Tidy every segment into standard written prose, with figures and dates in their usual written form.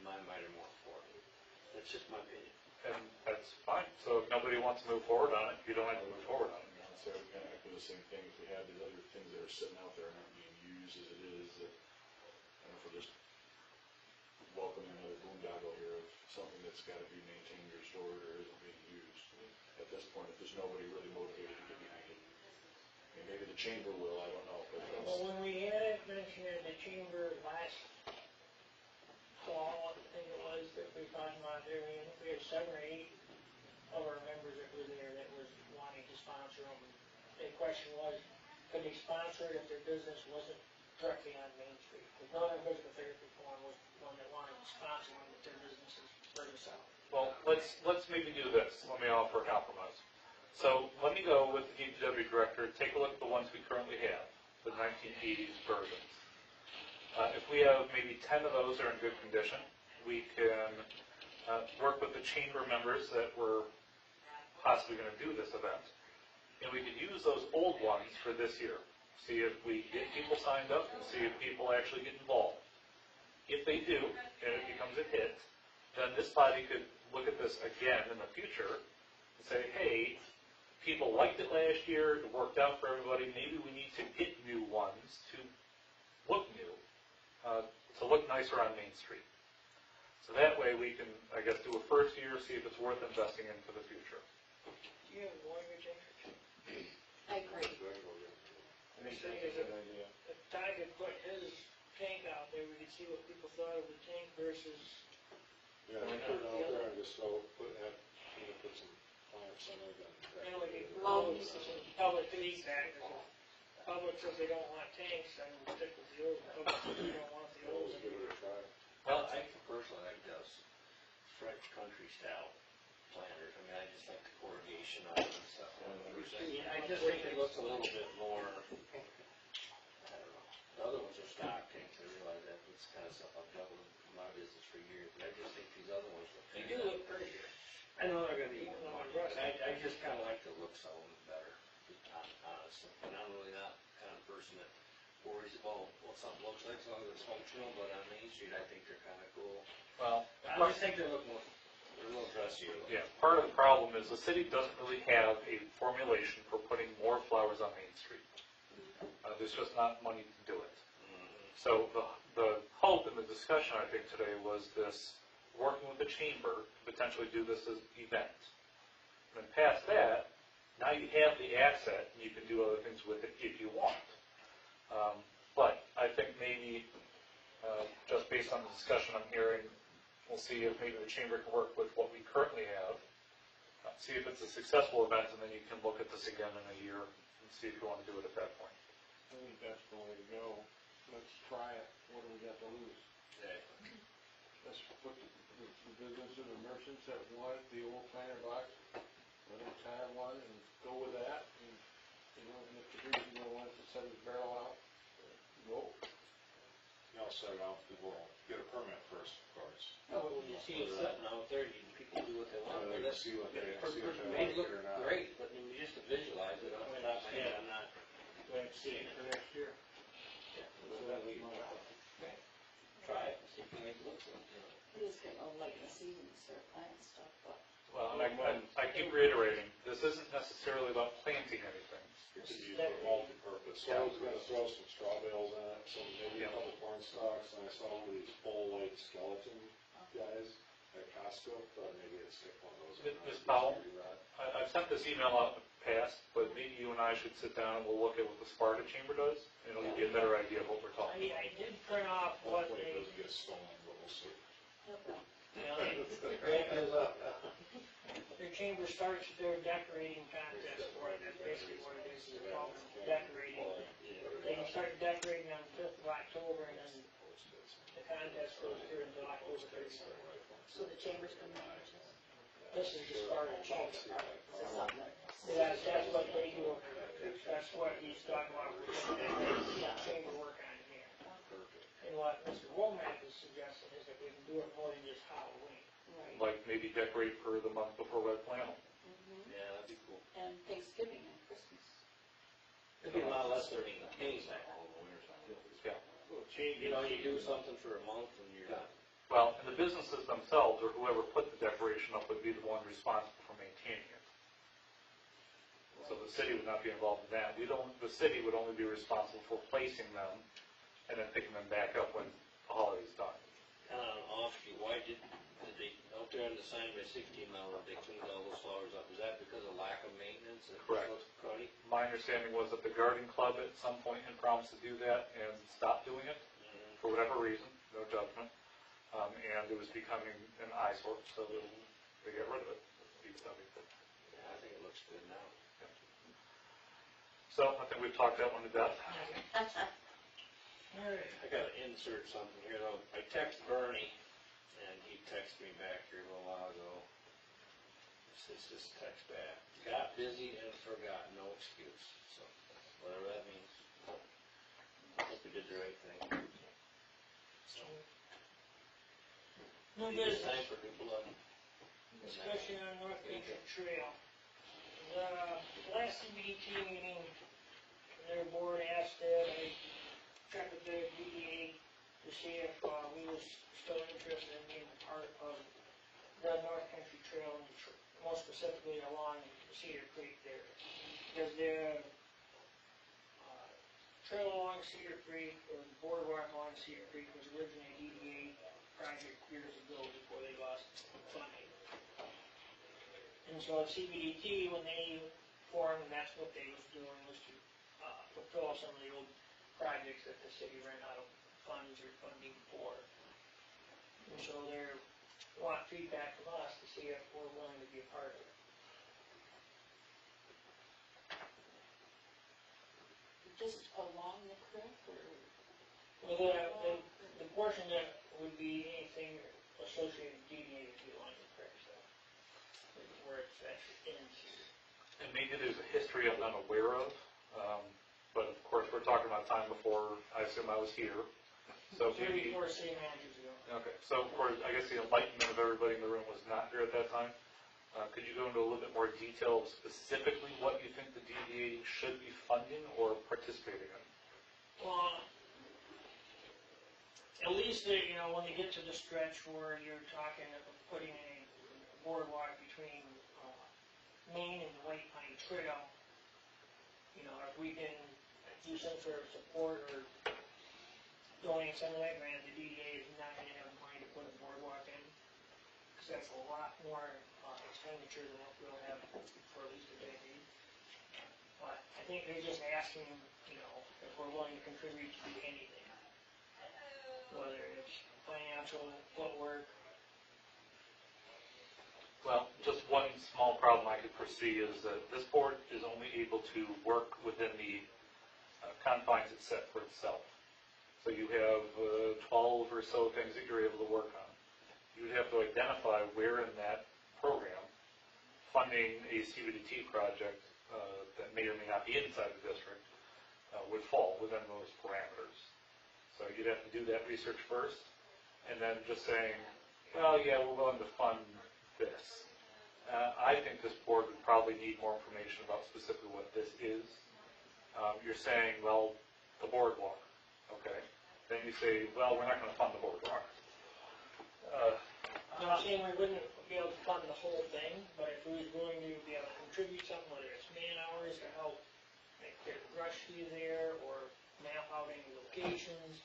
in my mind, are more important. That's just my opinion. And that's fine. So if nobody wants to move forward on it, you don't have to move forward on it. So we kind of do the same thing if we have these other things that are sitting out there and aren't being used as it is. That, I don't know if we're just welcoming another boondoggle here of something that's got to be maintained or stored or isn't being used. I mean, at this point, if there's nobody really motivated to get behind it, I mean, maybe the chamber will, I don't know. But well, when we had it mentioned in the chamber last fall, I think it was, that we talked about there, I think we had 7 or 8 of our members that were there that was wanting to sponsor them. The question was, could they sponsor it if their business wasn't directly on Main Street? Because Northern Physical Therapy Forum was one that wanted to sponsor them if their business is further south. Well, let's maybe do this. Let me offer a compromise. So let me go with the DPW director, take a look at the ones we currently have, the 1980s versions. If we have maybe 10 of those that are in good condition, we can work with the chamber members that were possibly going to do this event. And we could use those old ones for this year. See if we get people signed up and see if people actually get involved. If they do, and it becomes a hit, then this body could look at this again in the future and say, hey, people liked it last year, it worked out for everybody, maybe we need to get new ones to look new, to look nicer on Main Street. So that way we can, I guess, do a first year, see if it's worth investing in for the future. Do you have a mortgage interest? I agree. I think that's a good idea. If Ty could put his tank out there, we could see what people thought of the tank versus. Yeah, I put it out there and just go put some plants on it. You know, we could propose some public feedback. If the public says they don't want tanks, then we'll stick with the old. The public says they don't want the old. Always give it a try. Well, I personally like those French country style planters. I mean, I just like the corrugation on it and stuff. Yeah, I just think it looks a little bit more, I don't know. The other ones are stock tanks. I realize that. It's kind of stuff I've done with my business for years. But I just think these other ones look. They do look prettier. I know they're going to be even more. I just kind of like the looks of them better, honestly. And I'm really not the kind of person that worries about what something looks like as long as it's functional. But on Main Street, I think they're kind of cool. Well, I just think they look more. They're a little dressier. yeah, part of the problem is the city doesn't really have a formulation for putting more flowers on Main Street. There's just not money to do it. So the hope in the discussion, I think, today was this, working with the chamber to potentially do this as an event. And then past that, now you have the asset and you can do other things with it if you want. But I think maybe, just based on the discussion I'm hearing, we'll see if maybe the chamber can work with what we currently have, see if it's a successful event, and then you can look at this again in a year and see if you want to do it at that point. I think that's the way to go. Let's try it. What do we got to lose? Exactly. Let's put the businesses or merchants that want the old planter box, let them have one and go with that. And, you know, and if the regional wants to set his barrel out, go. You know, set it out, people get a permit first, of course. No, but when you see it sitting out there, people do what they want. They But see what they it like may it look or not. great, but just to visualize it, off the top of my head, I'm not. Let's see it for next year. Yeah, try it and see if you make it look good. It is getting a late in the season to start planting stuff, but. Well, and I keep reiterating, this isn't necessarily about planting anything. It's used for multi-purpose. So I was gonna throw some straw bales in it, some maybe a couple corn stalks, and I saw one of these full white skeleton guys at Costco, thought maybe I'd stick one of those in. Ms. Powell, I've sent this email out in the past, but maybe you and I should sit down and we'll look at what the Sparta Chamber does, and it'll give you a better idea of what we're talking about. I did print off what Hopefully it they, doesn't get stolen, but we'll see. you know, their chamber starts their decorating contest for it. That's basically what it is. It's called decorating. They can start decorating on the 5th of October, and then the contest goes through until October 31st. So the chambers can manage it. This is the Sparta Chamber. Is it something that? Yeah, that's what they do. That's what he's talking about. Chamber work on here. And what Mr. Womack is suggesting is that we can do it more than just Halloween. Right. Like maybe decorate for the month before Red Flannel. Yeah, that'd be cool. And Thanksgiving and Christmas. It'd be a lot less than pain back. Yeah. You know, you do something for a month and you're done. Well, and the businesses themselves, or whoever put the decoration up, would be the one responsible for maintaining it. So the city would not be involved in that. The city would only be responsible for placing them and then picking them back up when the holiday's done. Kind of off you, why did they, out there on the sign by 16 mile, they cleaned all those flowers up? Is that because of lack of maintenance? It Correct. looks cruddy? My understanding was that the garden club at some point had promised to do that and stopped doing it for whatever reason, no judgment. And it was becoming an eyesore, so they got rid of it. Yeah, I think it looks good now. So I think we've talked that one to death. Alright. I gotta insert something here though. I text Bernie, and he texted me back here a little while ago. It's just text back. Got busy and forgot, no excuse. So, whatever that means. Hope we did the right thing. So, New it's business, time for new blood. discussion on North Country Trail. The last CBDT meeting, their board asked that I check with the DDA to see if we was still interested in being a part of the North Country Trail, and more specifically along Cedar Creek there. Because the trail along Cedar Creek, or the boardwalk along Cedar Creek, was originally a DDA project years ago before they lost funding. And so CBDT, when they formed, that's what they was doing, was to fulfill some of the old projects that the city ran out of funds or funding for. And so they want feedback from us to see if we're willing to be a part of it. Just along the creek, or? Well, the portion that would be anything associated with DDA would be along the creek, so, where it's actually ends. And maybe there's a history I'm not aware of, but of course we're talking about time before I assume I was here. So maybe. 34 city managers ago. Okay, so of course I guess the enlightenment of everybody in the room was not here at that time. Could you go into a little bit more detail of specifically what you think the DDA should be funding or participating in? Well, at least, when they get to the stretch where you're talking of putting a boardwalk between Main and the White Pine Trail, if we can do some sort of support or donate some of that grant, the DDA is not going to have money to put a boardwalk in, because that's a lot more expenditure than what we'll have for at least a decade. But I think they're just asking, if we're willing to contribute to do anything, whether it's financial, footwork. Well, just one small problem I could foresee is that this board is only able to work within the confines it set for itself. So you have 12 or so things that you're able to work on. You would have to identify where in that program funding a CBDT project that may or may not be inside the district would fall within those parameters. So you'd have to do that research first, and then just saying, well, yeah, we're willing to fund this. I think this board would probably need more information about specifically what this is. You're saying, well, the boardwalk, okay. Then you say, well, we're not going to fund the boardwalk. I'm not saying we wouldn't be able to fund the whole thing, but if we was willing to be able to contribute something, whether it's man hours to help make the brush through there, or map out any locations,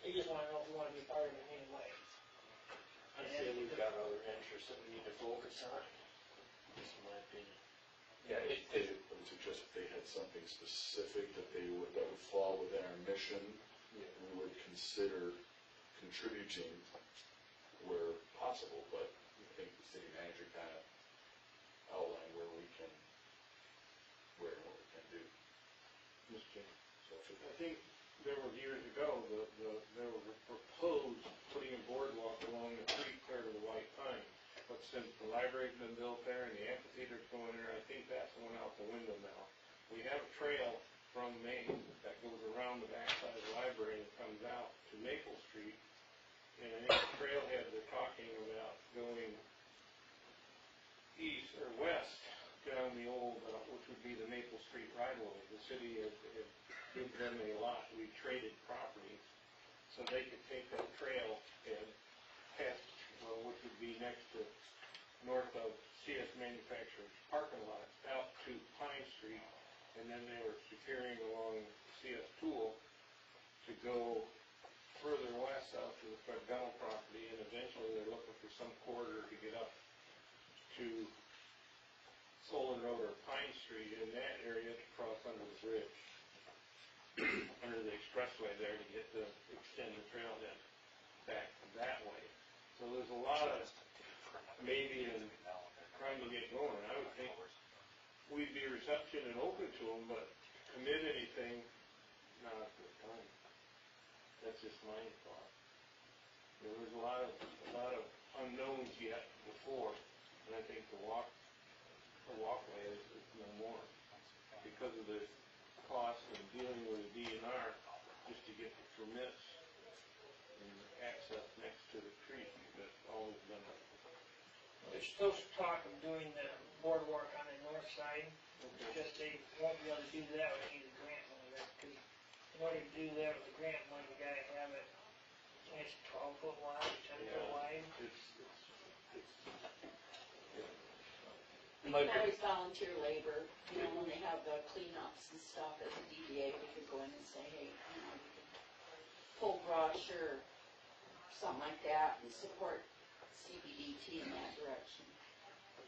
they just want to know if we want to be part of it in any way. I'd say we've got other interests that we need to focus on. That's my opinion. Yeah, I would suggest if they had something specific that would fall within our mission, we would consider contributing where possible, but I think the city manager kind of outlined what we can do. Mr. Chairman. I think there were years ago, there was a proposed putting a boardwalk along the creek there to the White Pine. But since the library's been built there and the amphitheater's going there, I think that's going out the window now. We have a trail from Main that goes around the backside of the library and comes out to Maple Street. And I think the trailheads are talking about going east or west down the old, which would be the Maple Street right-of-way. The city has given them a lot. We traded property. So they could take that trail and pass, which would be next to, north of CS Manufacturers parking lot, out to Pine Street, and then they were securing along CS Tool to go further west out to the Fred Gunkel property, and eventually they're looking for some corridor to get up to Solon Road or Pine Street in that area to cross under the bridge, under the expressway there to get the extend the trail then back that way. So there's a lot of maybe in trying to get going. I would think we'd be receptive and open to them, but commit anything, not at this time. That's just my thought. There was a lot of unknowns yet before, and I think the walkway is no more because of the cost of dealing with the DNR just to get the permits and access next to the creek. That's always been a. There's still talk of doing the boardwalk on the north side, just they won't be able to do that with any grant money, because in order to do that with the grant money, you gotta have it, I think it's 12-foot wide, 10-foot wide. We can always volunteer labor, you know, when they have the cleanups and stuff as a DDA, we could go in and say, hey, you know, you could pull brush or something like that and support CBDT in that direction.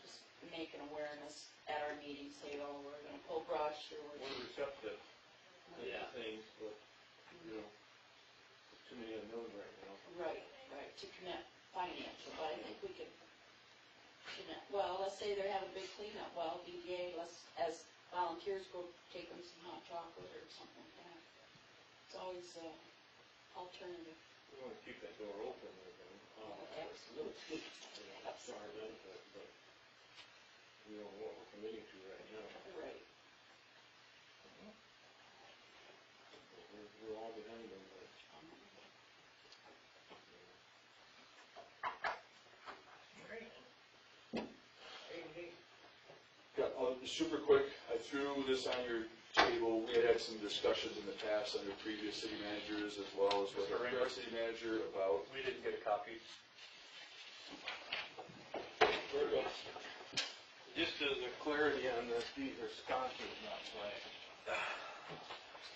Just make an awareness at our meeting, say, oh, we're gonna pull brush or we're We're receptive to things, but, you know, too many unknowns right now. right, to connect financial, but I think we could connect, well, let's say they're having a big cleanup, well, DDA, let's, as volunteers, go take them some hot chocolate or something like that. It's always alternative. We want to keep that door open with them. Absolutely. For our benefit, but we don't know what we're committing to right now. Right. We're all behind them, but. Yeah, super quick, I threw this on your table. We had some discussions in the past under previous city managers as well as with our current city manager about. We didn't get a copy. Just as a clarity on this, these are sconces, not flags.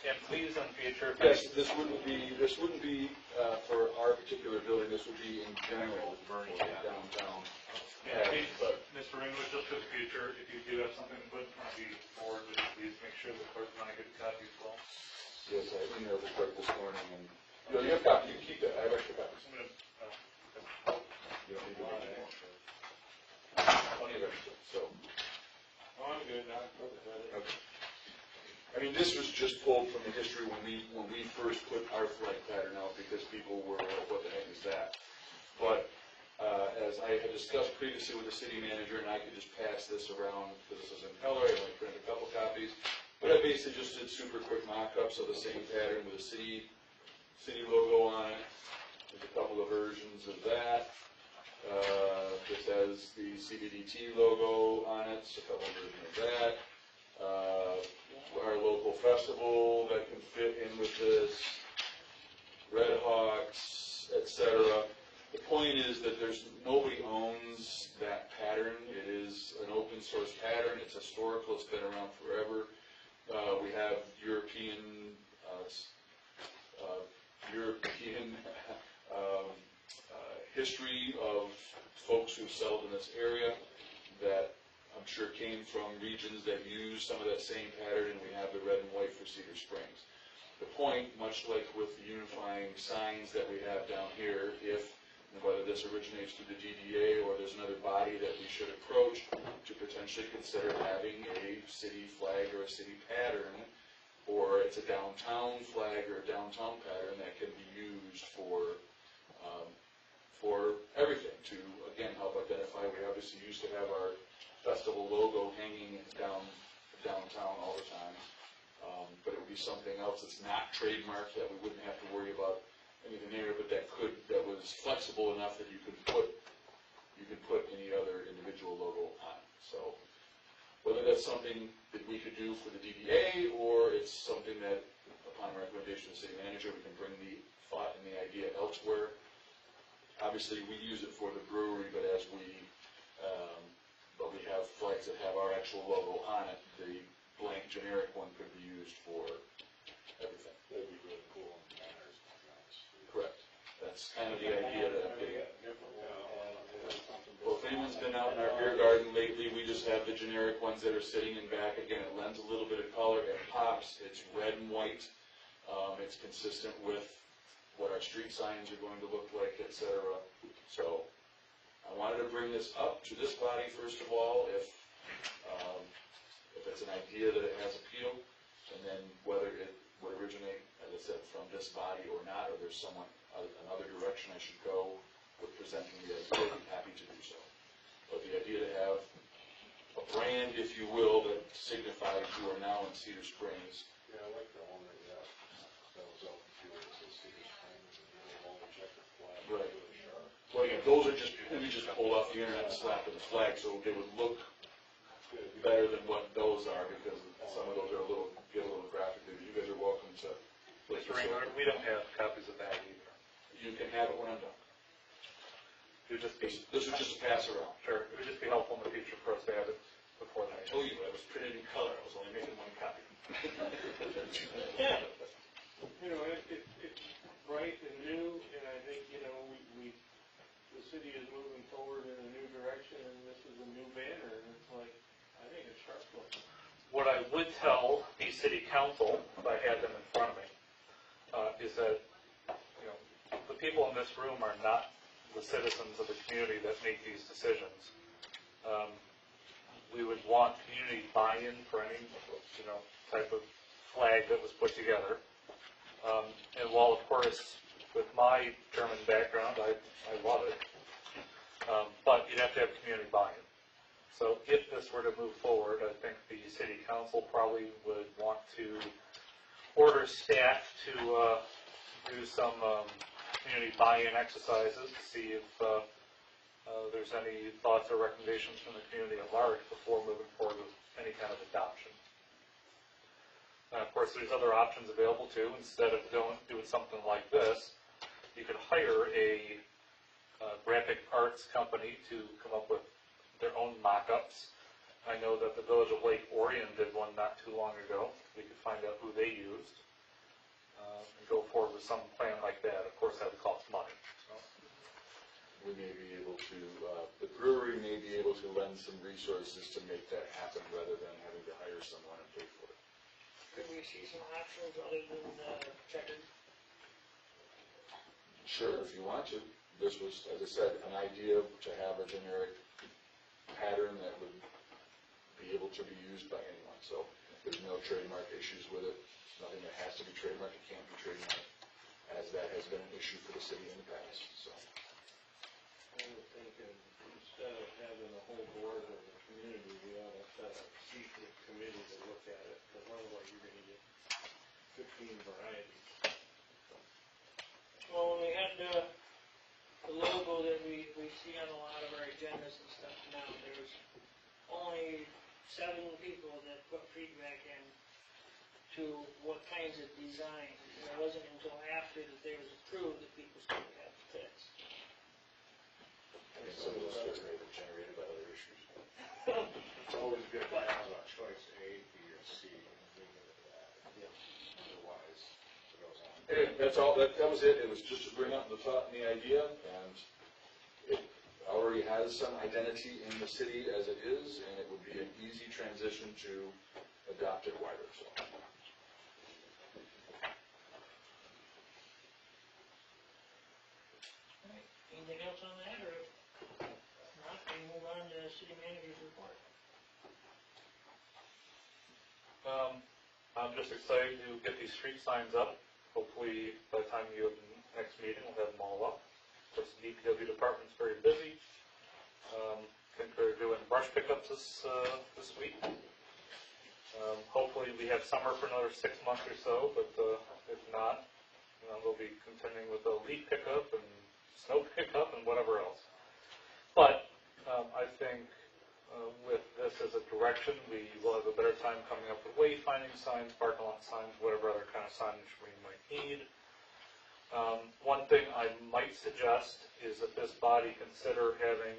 And please, in future. Yes, this wouldn't be for our particular building, this would be in general for downtown. Yeah, please, Mr. Ringler, just for the future, if you do have something to put on the board, please make sure the clerk and I get a copy as well. Yes, I emailed the clerk this morning and, you have a copy, you can keep that, I have extra copies. I'm gonna, You don't need to make any more. Plenty of extra, so. Oh, I'm good, I'm okay. Okay. I mean, this was just pulled from the history when we first put our flag pattern out because people were like, what the heck is that? But as I had discussed previously with the city manager, and I could just pass this around because this is in color, I only printed a couple copies. But I basically just did super quick mock-ups of the same pattern with a city logo on it. There's a couple of versions of that. This has the CBDT logo on it, so a couple of versions of that. Our local festival that can fit in with this, Red Hawks, etc. The point is that nobody owns that pattern. It is an open source pattern. It's historical. It's been around forever. We have European history of folks who've settled in this area that I'm sure came from regions that use some of that same pattern, and we have the red and white for Cedar Springs. The point, much like with the unifying signs that we have down here, whether this originates through the DDA or there's another body that we should approach to potentially consider having a city flag or a city pattern, or it's a downtown flag or a downtown pattern that can be used for everything to, again, help identify. We obviously used to have our festival logo hanging downtown all the time, but it would be something else that's not trademarked that we wouldn't have to worry about anything there, but that was flexible enough that you could put any other individual logo on. So whether that's something that we could do for the DDA or it's something that, upon recommendation of the city manager, we can bring the thought and the idea obviously, we use it for the brewery, but but we have flags that have our actual logo on it. The blank generic one could be used for everything. That'd be really cool on banners, to be honest. Correct. That's kind of the idea that I'm getting at. Well, if anyone's been out in our beer garden lately, we just have the generic ones that are sitting in back. Again, it lends a little bit of color. It pops. It's red and white. It's consistent with what our street signs are going to look like, etc. So I wanted to bring this up to this body first of all, if it's an idea that it has appeal, and then whether it would originate, as I said, from this body or not, or there's another direction I should go with presenting the idea, I'd be happy to do so. But the idea to have a brand, if you will, that signifies you are now in Cedar Springs. Yeah, I like the one that was out in field, it says Cedar Springs, and the little old checker flag. Right. Really sharp. Well, again, those are just, we just pulled off the internet and slapped in the flag, so they would look better than what those are, because some of those are get a little graphic. You guys are welcome to. Mr. Reinhardt, we don't have copies of that either. You can have it when I'm done. It would just be, This was just a pass around. sure, it would just be helpful in the future for us to have it before I that. told you I was printed in color, I was only making one copy. Yeah. You know, it's bright and new, and I think, you know, the city is moving forward in a new direction, and this is a new banner, and it's like, I think it's sharp looking. What I would tell the city council, if I had them in front of me, is that, you know, the people in this room are not the citizens of the community that make these decisions. We would want community buy-in for any, you know, type of flag that was put together. And while, of course, with my German background, I love it, but you'd have to have community buy-in. So if this were to move forward, I think the city council probably would want to order staff to do some community buy-in exercises to see if there's any thoughts or recommendations from the community at large before moving forward with any kind of adoption. And of course, there's other options available too. Instead of doing something like this, you could hire a graphic arts company to come up with their own mock-ups. I know that the Village of Lake Orion did one not too long ago. We could find out who they used and go forward with some plan like that. Of course, that would cost money. So. We may be able to, the brewery may be able to lend some resources to make that happen rather than having to hire someone and pay for it. Could we see some options other than checkered? Sure, if you want to. This was, as I said, an idea to have a generic pattern that would be able to be used by anyone. So there's no trademark issues with it. Nothing that has to be trademarked, it can't be trademarked, as that has been an issue for the city in the past. So I was thinking, instead of having the whole board of the community, we ought to set a secret committee to look at it, because otherwise you're gonna get 15 varieties. Well, when we had the logo that we see on a lot of our agendas and stuff now, there was only 7 people that put feedback in to what kinds of designs. And it wasn't until after that they was approved that people started to have fits. and some of those are generated by other issues. It's always good to have a choice A, B, or C, and leave it at that. Otherwise, it goes on. That's all, that was it. It was just to bring up the thought and the idea, and it already has some identity in the city as it is, and it would be an easy transition to adopt it wider, so. Anything else on that, or not, we move on to city manager's report? I'm just excited to get these street signs up. Hopefully, by the time you have the next meeting, we'll have them all up. Of course, the DPW department's very busy. I think they're doing brush pickups this week. Hopefully, we have summer for another 6 months or so, but if not, you know, they'll be continuing with the leaf pickup and snow pickup and whatever else. But I think with this as a direction, we will have a better time coming up with wayfinding signs, parking lot signs, whatever other kind of signage we might need. One thing I might suggest is that this body consider having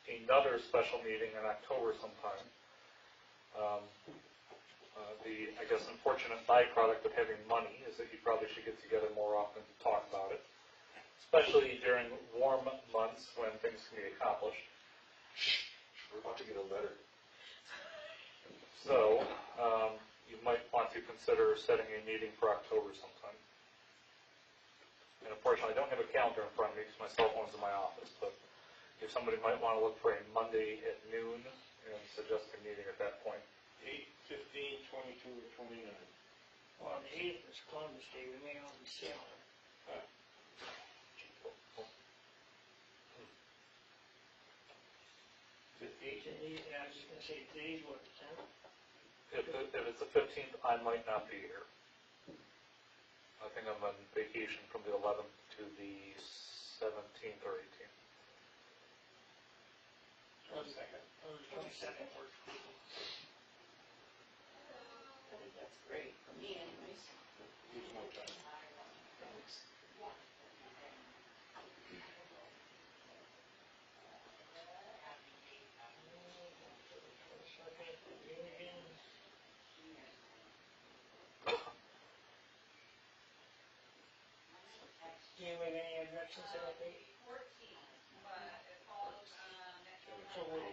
another special meeting in October sometime. The, I guess, unfortunate byproduct of having money is that you probably should get together more often to talk about it, especially during warm months when things can be accomplished. We're about to get a letter. So, you might want to consider setting a meeting for October sometime. And unfortunately, I don't have a calendar in front of me because my cell phone's in my office, but if somebody might want to look for a Monday at noon and suggest a meeting at that point. 8, 15, 22, or 29. Well, the 8th is Columbus Day, we may all be sailing. 15. I was just gonna say, today's what, the 10th? If it's the 15th, I might not be here. I think I'm on vacation from the 11th to the 17th or 18th. Or the 22nd works for people. I think that's great for me anyways. Use my time. Do you have any objections to that date? So and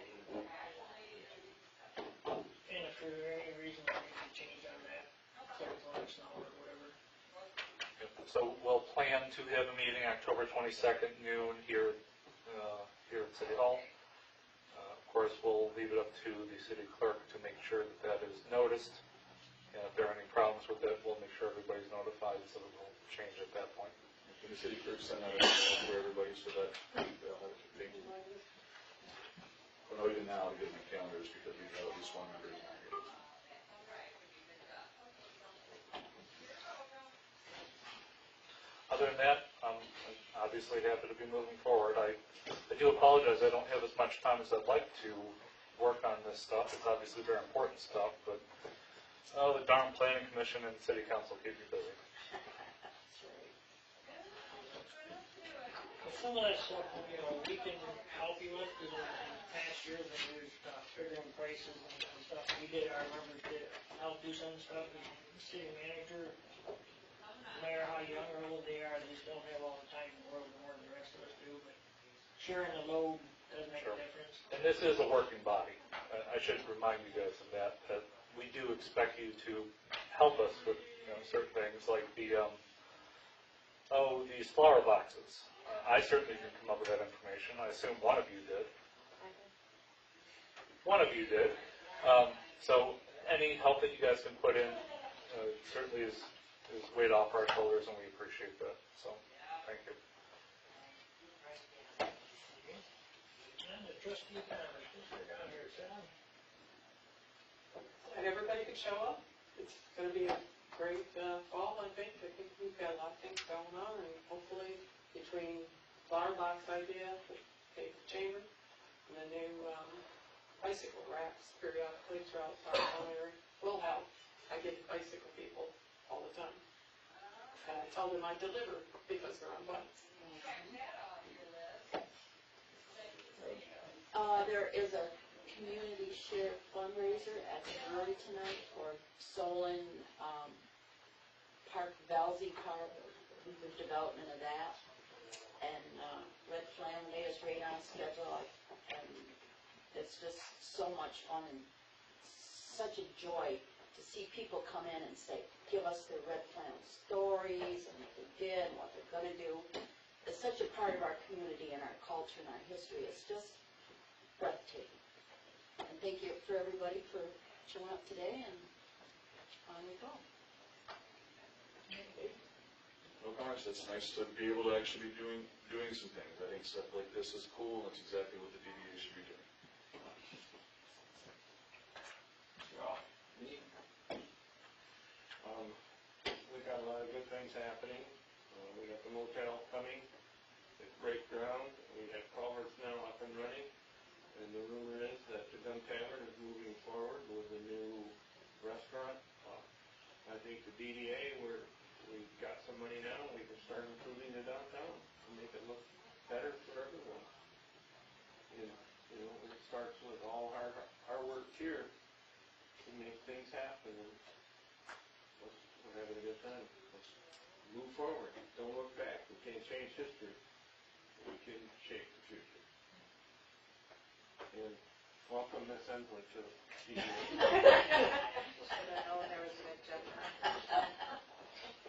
if for any reason we need to change on that, clear let us know or whatever. So we'll plan to have a meeting October 22nd noon here at City Hall. Of course, we'll leave it up to the city clerk to make sure that that is noticed. And if there are any problems with it, we'll make sure everybody's notified so that we'll change at that point. Can the city clerk send out an email for everybody so that they'll have a thing? Well, no, even now, we get my calendars because we have at least one member who's not here. Other than that, I'm obviously happy to be moving forward. I do apologize, I don't have as much time as I'd like to work on this stuff. It's obviously very important stuff, but the darn planning commission and city council keep me busy. Well, some of that stuff, we can help you with, because in past years, when we was figuring prices and stuff, we did, our members did help do some stuff, and the city manager, no matter how young or old they are, they just don't have all the time in the world more than the rest of us do, but sharing the load does make Sure. a difference. And this is a working body. I should remind you guys of that we do expect you to help us with certain things like these flower boxes. I certainly didn't come up with that information. I assume one of you did. One of you did. So any help that you guys can put in certainly is weight off our shoulders, and we appreciate that. So thank you. And the trustee comments, Mr. down here, Sam. And everybody could show up. It's gonna be a great fall, I think. I think we've got a lot of things going on, and hopefully between flower box idea, the paper chamber, and the new bicycle racks periodically throughout our town area will help. I get bicycle people all the time. And I tell them I deliver because they're on bikes. There is a community share fundraiser at the brewery tonight for Solon Park, Valsey Park, the development of that. And Red Flannel Day is right on schedule, and it's just so much fun and such a joy to see people come in and say, give us their Red Flannel stories and what they did and what they're going to do. It's such a part of our community and our culture and our history. It's just breathtaking. And thank you for everybody for showing up today, and on we go. No comments, it's nice to be able to actually be doing some things. I think stuff like this is cool, and that's exactly what the DDA should be doing. We got a lot of good things happening. We got the motel coming, the break ground, we have culverts now up and running, and the rumor is that the Gun Tavern is moving forward with a new restaurant. I think the DDA, we've got some money now, we can start improving happen, and we're having a good time. Let's move forward, don't look back, we can't change history, but we can shape the future. And welcome Miss Ensley too. Should have known there was an agenda.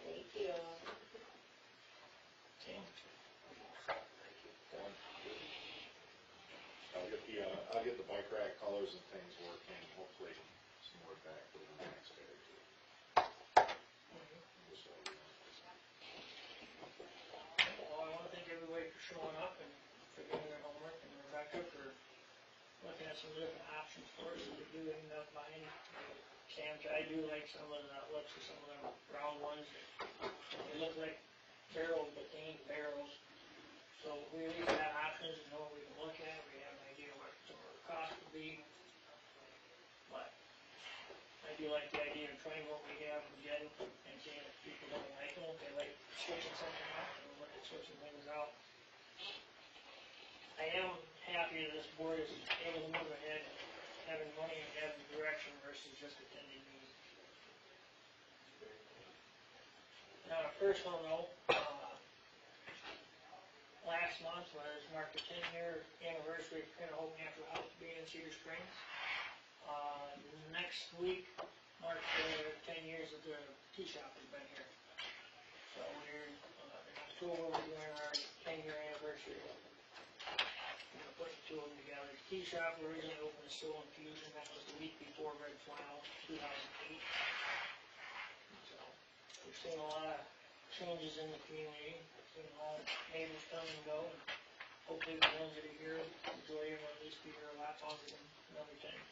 Thank you. I'll get the bike rack colors and things working, hopefully some more back for the next day or two. Just so you know. Well, I wanna thank everybody for showing up and for doing their homework, and Rebecca for looking at some different options for us, if we do end up buying. Sam, I do like some of the looks of some of them round ones, they look like barrels, but they ain't barrels. So we at least have options and know what we can look at, we have an idea what some of the cost would be. But I do like the idea of trying what we have and getting, and seeing if people don't like them, if they like switching something up, and look at switching things out. I am happy that this board is able to move ahead, having money and having direction versus just attending meetings. On a personal note, last month marked the 10-year anniversary of Print Hope Natural Health being in Cedar Springs. Next week marks the 10 years that the tea shop has been here. So we're, in October, we're doing our 10-year anniversary. We're putting two of them together. The tea shop originally opened as Soul Infusion, that was the week before Red Flannel, 2008. So we've seen a lot of changes in the community, seen a lot of neighbors come and go, and hopefully the ones that are here enjoy it, or at least be here a lot longer than another time.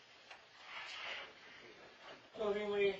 So anyway,